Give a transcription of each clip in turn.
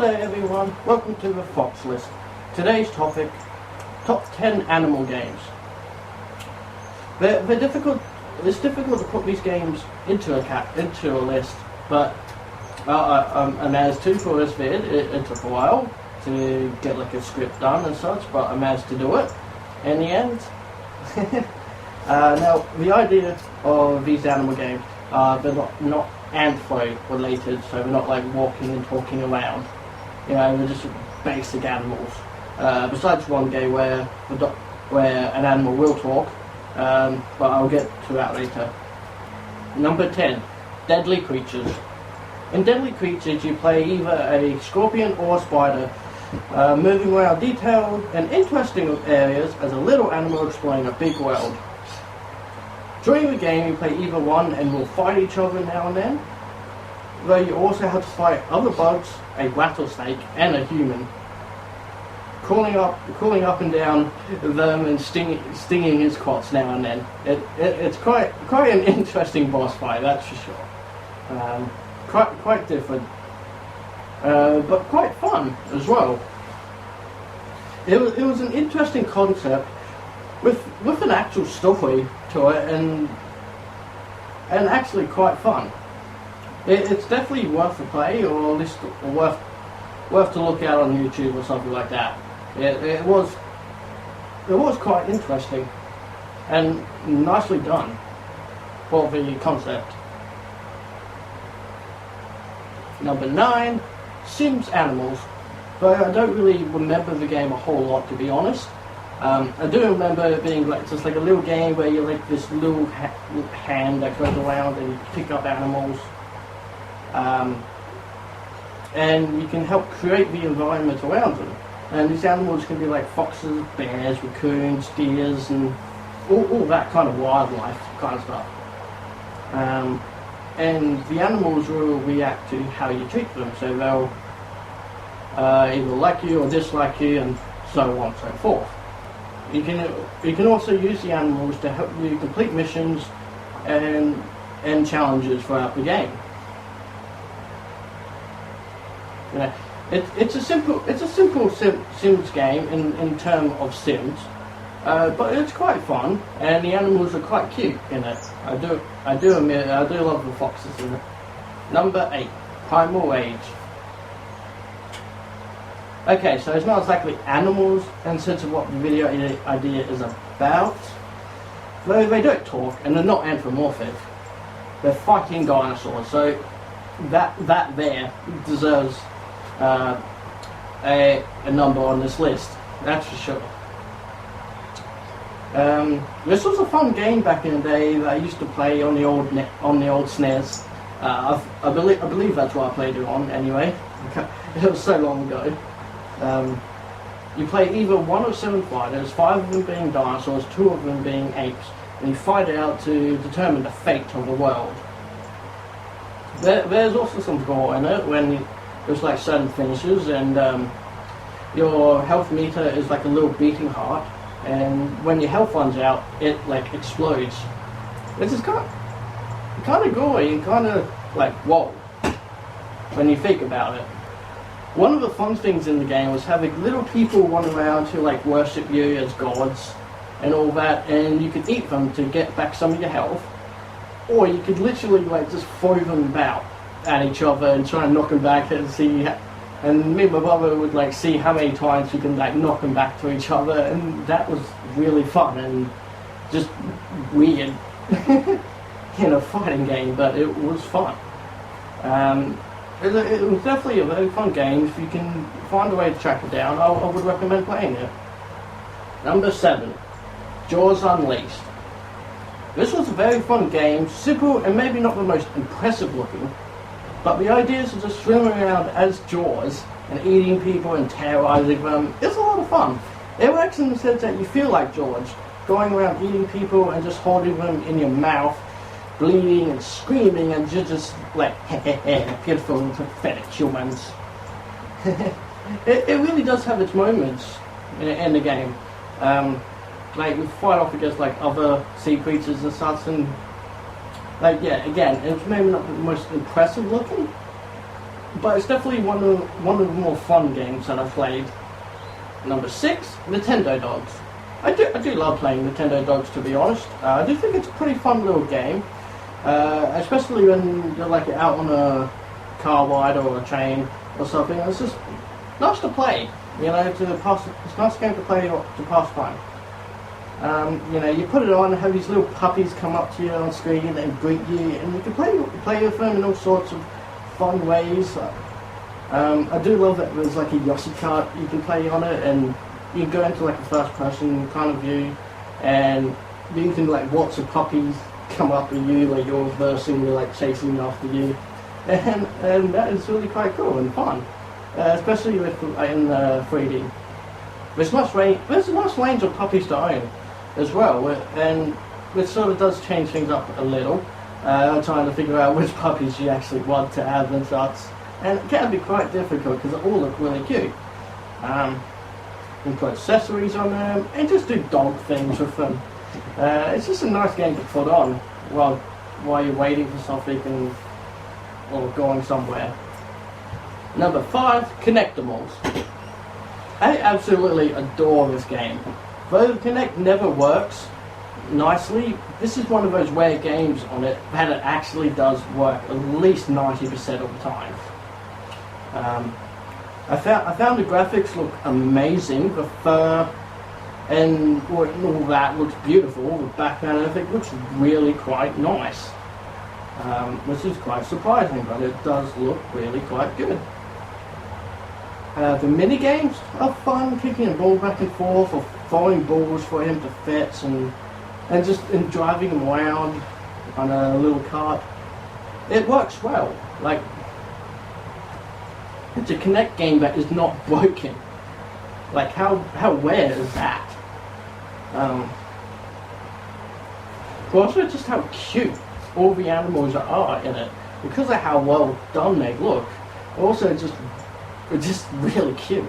Hello everyone, welcome to the Fox List. Today's topic, top 10 animal games. They're difficult. It's difficult to put these games into a list, but I managed to for this vid. It took a while to get like a script done and such, but I managed to do it in the end. Now the idea of these animal games, they're not anthro related, so they're not like walking and talking around. You know, they're just basic animals. Besides one game where an animal will talk, but I'll get to that later. Number 10, deadly creatures. In deadly creatures, you play either a scorpion or a spider, moving around detailed and interesting areas as a little animal exploring a big world. During the game, you play either one and will fight each other now and then, though you also have to fight other bugs, a rattlesnake, and a human, crawling up and down them and stinging his quads now and then. It's quite an interesting boss fight, that's for sure. Quite different, but quite fun as well. It was an interesting concept with an actual story to it, and actually quite fun. It's definitely worth the play, or at least worth to look at on YouTube or something like that. It was quite interesting and nicely done for the concept. Number 9, Sims Animals. Though I don't really remember the game a whole lot, to be honest. I do remember it being like just like a little game where you're like this little hand that goes around and you pick up animals, and you can help create the environment around them. And these animals can be like foxes, bears, raccoons, deers, and all that kind of wildlife kind of stuff. And the animals will react to how you treat them, so they'll either like you or dislike you, and so on and so forth. You can also use the animals to help you complete missions and challenges throughout the game. You know, it's a simple Sims game in terms of Sims, but it's quite fun, and the animals are quite cute in it. I do admit, I do love the foxes in it. Number 8, Primal Rage. Okay, so it's not exactly animals in the sense of what the video idea is about. Though they don't talk, and they're not anthropomorphic. They're fighting dinosaurs, so that there deserves a number on this list, that's for sure. This was a fun game back in the day that I used to play on the old SNES. I believe that's what I played it on anyway. It was so long ago. You play either one of 7 fighters, 5 of them being dinosaurs, 2 of them being apes, and you fight it out to determine the fate of the world. There's also some gore in it when there's like certain finishes, and your health meter is like a little beating heart, and when your health runs out, it like explodes. It's just kind of gory and kind of like whoa when you think about it. One of the fun things in the game was having little people run around who like worship you as gods and all that, and you could eat them to get back some of your health, or you could literally like just throw them about at each other and try and knock them back and see. And me and my brother would like see how many times we can like knock them back to each other, and that was really fun and just weird in a fighting game, but it was fun. It was definitely a very fun game. If you can find a way to track it down, I would recommend playing it. Number 7, Jaws Unleashed. This was a very fun game, simple and maybe not the most impressive looking, but the ideas of just swimming around as Jaws and eating people and terrorizing them is a lot of fun. It works in the sense that you feel like George, going around eating people and just holding them in your mouth, bleeding and screaming, and you're just like, beautiful and pathetic humans. It really does have its moments in the game. Like, we fight off against like other sea creatures and such, and like, yeah, again, it's maybe not the most impressive looking, but it's definitely one of the more fun games that I've played. Number 6, Nintendo Dogs. I do love playing Nintendo Dogs, to be honest. I do think it's a pretty fun little game, especially when you're like out on a car ride or a train or something. It's just nice to play, you know, it's a nice game to play to pass time. You know, you put it on, have these little puppies come up to you on screen and greet you, and you can play with them in all sorts of fun ways. I do love that there's like a Yoshi cart you can play on it, and you can go into like a first person kind of view, and you can like watch the puppies come up at you, like you're reversing, they're like chasing after you, and that is really quite cool and fun, especially with in 3D. There's a nice range of puppies to own as well, and it sort of does change things up a little, trying to figure out which puppies you actually want to have and such, and it can be quite difficult because they all look really cute. You can put accessories on them and just do dog things with them. It's just a nice game to put on while you're waiting for something or going somewhere. Number 5, Connectimals. I absolutely adore this game. Though the Kinect never works nicely, this is one of those rare games on it that it actually does work at least 90% of the time. I found the graphics look amazing. The fur and all that looks beautiful. The background and everything looks really quite nice, which is quite surprising, but it does look really quite good. The mini games are fun, kicking a ball back and forth or throwing balls for him to fetch, and driving him around on a little cart. It works well. Like, it's a Kinect game that is not broken. Like, how rare is that? Also, just how cute all the animals are in it, because of how well done they look. Also, just really cute.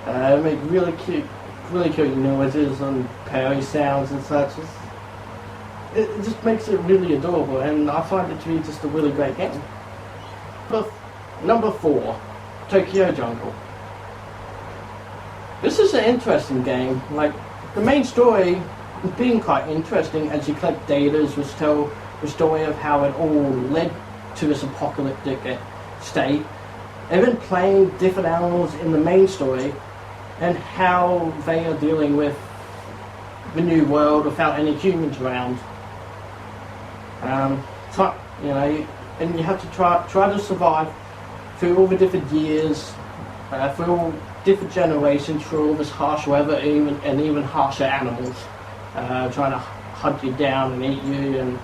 Make really cute noises and parry sounds and such. It just makes it really adorable, and I find it to be just a really great game. Number 4, Tokyo Jungle. This is an interesting game. Like, the main story being quite interesting as you collect data, which tell the story of how it all led to this apocalyptic state, and then playing different animals in the main story and how they are dealing with the new world without any humans around. And you have to try to survive through all the different years, through all different generations, through all this harsh weather, and even harsher animals, trying to hunt you down and eat you,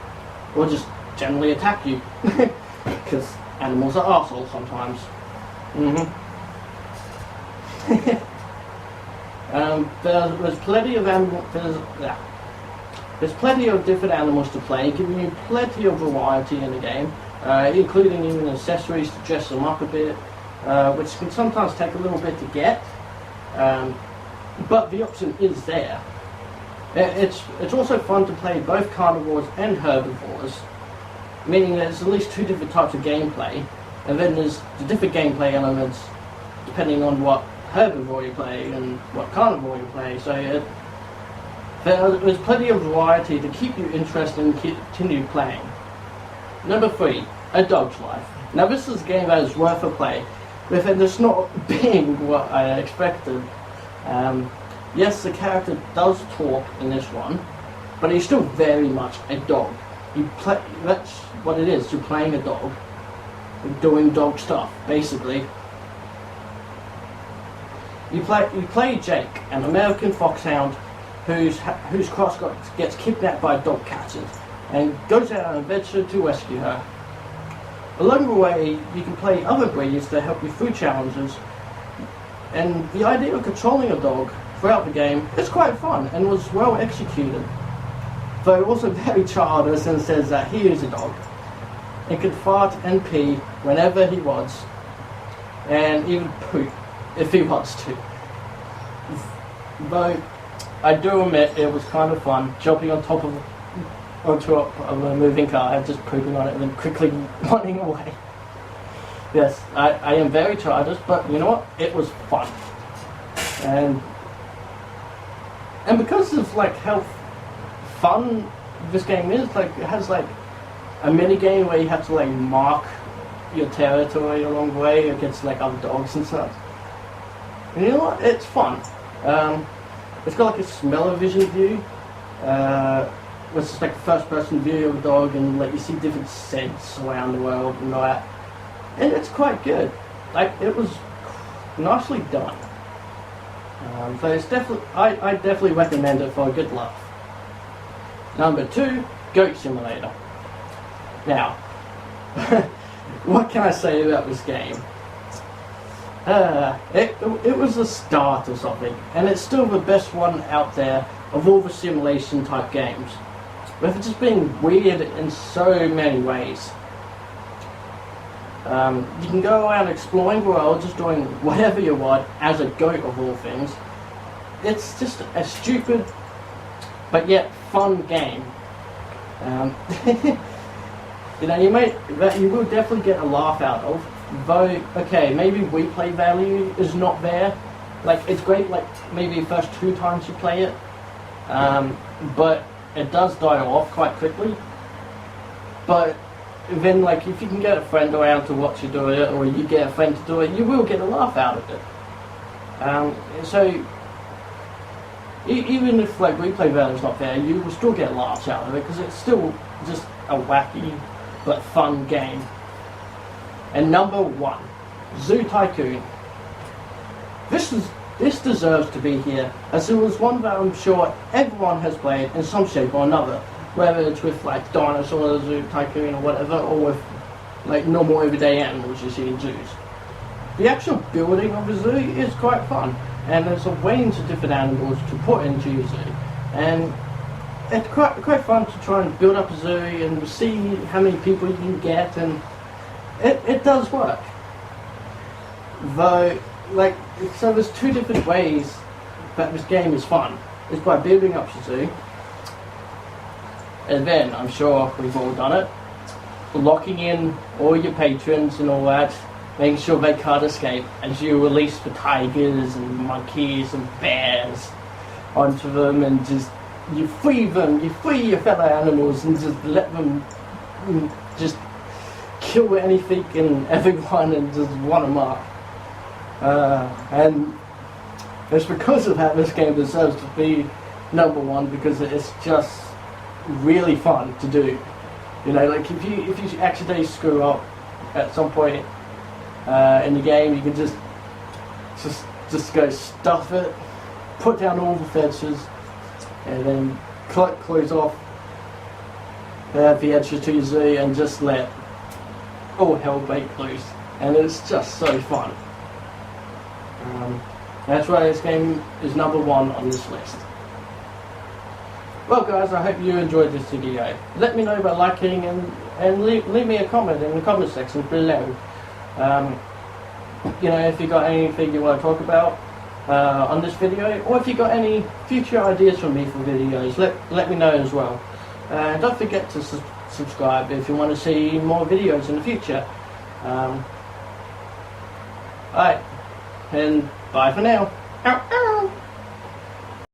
or just generally attack you, because animals are assholes sometimes. There's plenty of There's plenty of different animals to play, giving you plenty of variety in the game, including even accessories to dress them up a bit, which can sometimes take a little bit to get, but the option is there. It's also fun to play both carnivores and herbivores, meaning there's at least 2 different types of gameplay, and then there's the different gameplay elements depending on what herbivore you play and what carnivore you play. So there's plenty of variety to keep you interested and continue playing. Number 3, A Dog's Life. Now this is a game that is worth a play, with it just not being what I expected. Yes, the character does talk in this one, but he's still very much a dog. That's what it is, you're playing a dog, doing dog stuff, basically. You play Jake, an American foxhound whose cross gets kidnapped by dog catchers and goes out on an adventure to rescue her. Along the way, you can play other breeds to help you through challenges, and the idea of controlling a dog throughout the game is quite fun and was well executed. Though it wasn't very childish, and says that he is a dog and can fart and pee whenever he wants, and even poop if he wants to. Though I do admit it was kind of fun jumping on top of on top of a moving car and just pooping on it and then quickly running away. Yes, I am very childish, but you know what? It was fun. And because of like how fun this game is, like it has like a mini game where you have to like mark your territory along the way against like other dogs and stuff. And you know what? It's fun. It's got like a smell-o-vision view, which is like a first-person view of a dog, and like you see different scents around the world and all that. And it's quite good. Like it was nicely done. So it's definitely, I definitely recommend it for a good laugh. Number 2, Goat Simulator. Now, what can I say about this game? It was the start of something, and it's still the best one out there of all the simulation type games, with it just being weird in so many ways. You can go around exploring the world, just doing whatever you want as a goat of all things. It's just a stupid but yet fun game. You know, you will definitely get a laugh out of. Though, okay, maybe replay value is not there. Like, it's great, like, maybe the first 2 times you play it. But it does die off quite quickly. But then, like, if you can get a friend around to watch you do it, or you get a friend to do it, you will get a laugh out of it. So, even if, like, replay value is not there, you will still get laughs out of it, because it's still just a wacky but fun game. And number 1, Zoo Tycoon. This deserves to be here, as it was one that I'm sure everyone has played in some shape or another, whether it's with like dinosaurs, Zoo Tycoon or whatever, or with like normal everyday animals you see in zoos. The actual building of a zoo is quite fun, and there's a range of different animals to put into your zoo, and it's quite fun to try and build up a zoo and see how many people you can get, and it does work. Though, like, so there's 2 different ways that this game is fun. It's by building up your zoo, and then, I'm sure we've all done it, locking in all your patrons and all that, making sure they can't escape as you release the tigers and monkeys and bears onto them, and just you free your fellow animals and just let them just kill anything and everyone and just run them up. And it's because of that this game deserves to be number 1, because it's just really fun to do. You know, like if you accidentally screw up at some point in the game, you can just go stuff it, put down all the fences, and then close off the entrance to your zoo and just let all hell break loose. And it's just so fun. That's why this game is number 1 on this list. Well guys, I hope you enjoyed this video. Let me know by liking and leave me a comment in the comment section below. You know, if you got anything you want to talk about on this video, or if you got any future ideas for me for videos, let me know as well. Don't forget to subscribe if you want to see more videos in the future. Alright, and bye for now. Ow, ow.